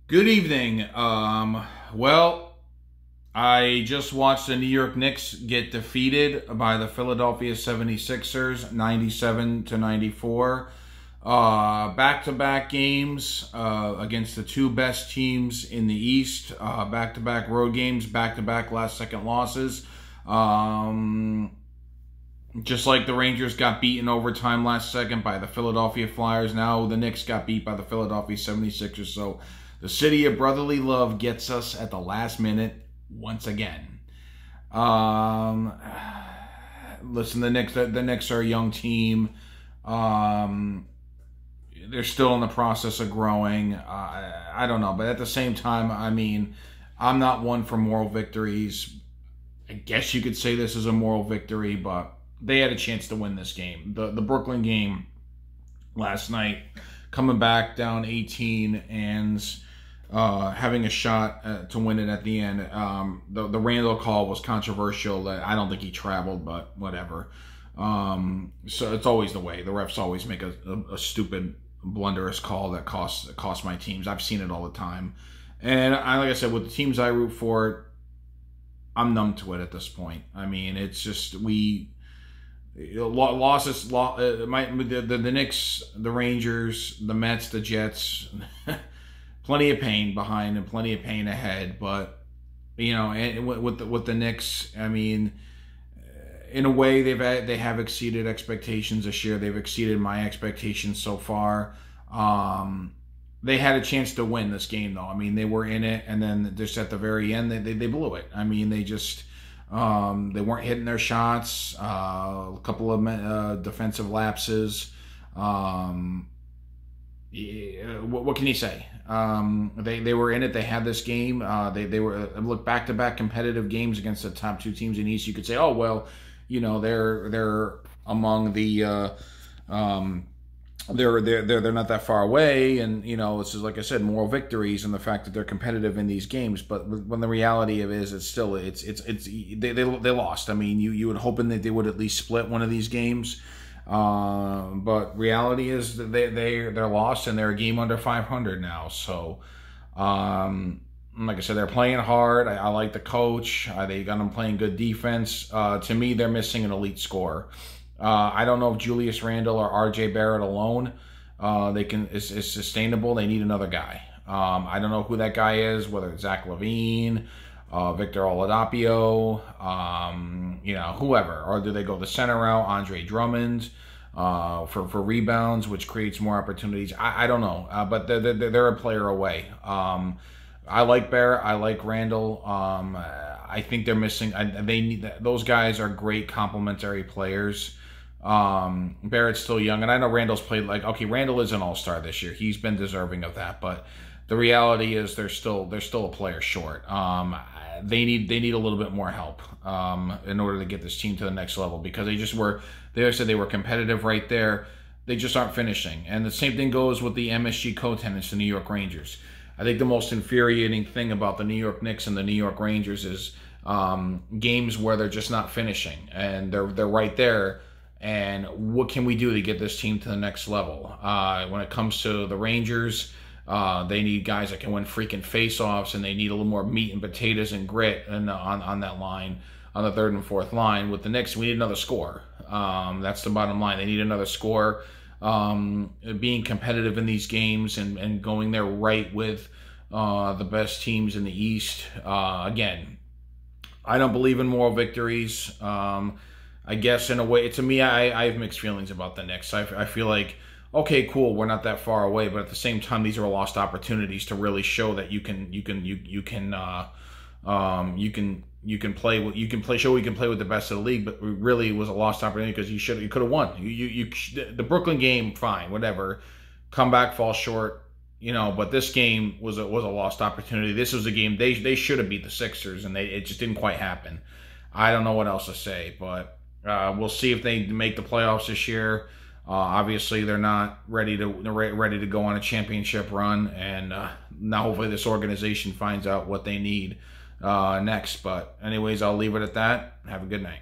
Good evening. Well, I just watched the New York Knicks get defeated by the Philadelphia 76ers 97 to 94. Back-to-back games against the two best teams in the East. Back-to-back road games, back-to-back last-second losses. Just like the Rangers got beaten overtime last second by the Philadelphia Flyers, now the Knicks got beat by the Philadelphia 76ers. So the city of brotherly love gets us at the last minute once again. Listen, the Knicks are a young team. They're still in the process of growing. I don't know, but at the same time, I mean, I'm not one for moral victories. I guess you could say this is a moral victory, but they had a chance to win this game. The Brooklyn game last night, coming back down 18 and having a shot to win it at the end. The Randall call was controversial. I don't think he traveled, but whatever. So it's always the way. The refs always make a stupid, blunderous call that costs my teams. I've seen it all the time. And like I said, with the teams I root for, I'm numb to it at this point. I mean, it's just losses. The Knicks, the Rangers, the Mets, the Jets. Plenty of pain behind and plenty of pain ahead, but and with the Knicks, I mean, in a way they have exceeded expectations this year. They've exceeded my expectations so far. They had a chance to win this game, though. I mean, they were in it, and then just at the very end, they blew it. I mean, they just they weren't hitting their shots. A couple of defensive lapses. What can you say? They were in it. They had this game. They were look back-to-back competitive games against the top two teams in the East. You could say, oh well, they're among the they're not that far away, and this is, like I said, moral victories and the fact that they're competitive in these games. But when the reality of it is, it's still they lost. I mean, you would hoping that they would at least split one of these games. But reality is that they're lost and they're a game under 500 now. So, like I said, they're playing hard. I like the coach. They got them playing good defense. To me, they're missing an elite scorer. I don't know if Julius Randle or R.J. Barrett alone is sustainable. They need another guy. I don't know who that guy is, whether it's Zach LaVine, Victor Oladipo, whoever, or do they go the center route, Andre Drummond, for rebounds, which creates more opportunities? I don't know, but they're a player away. I like Barrett, I like Randall. I think they're missing. They need those guys are great complementary players. Barrett's still young, and I know Randall's played Randall is an all-star this year. He's been deserving of that, but the reality is they're still a player short. They need a little bit more help in order to get this team to the next level, because they said they were competitive right there. They just aren't finishing. And the same thing goes with the MSG co-tenants, the New York Rangers. I think the most infuriating thing about the New York Knicks and the New York Rangers is games where they're just not finishing, and they're right there. And what can we do to get this team to the next level? When it comes to the Rangers, they need guys that can win freaking face-offs, and they need a little more meat and potatoes and grit on that line, on the third and fourth line. With the Knicks, we need another scorer. That's the bottom line. They need another scorer. Being competitive in these games and going there right with the best teams in the East. Again, I don't believe in moral victories. I guess in a way, to me, I have mixed feelings about the Knicks. I feel like, okay, cool, we're not that far away, but at the same time, these are lost opportunities to really show that you can play with the best of the league. But really, it was a lost opportunity because you could have won. The Brooklyn game, fine, whatever, come back, fall short, But this game was a lost opportunity. This was a game they should have beat the Sixers, and it just didn't quite happen. I don't know what else to say, but we'll see if they make the playoffs this year. Obviously, they're not ready to go on a championship run, and now hopefully this organization finds out what they need next. But anyways, I'll leave it at that. Have a good night.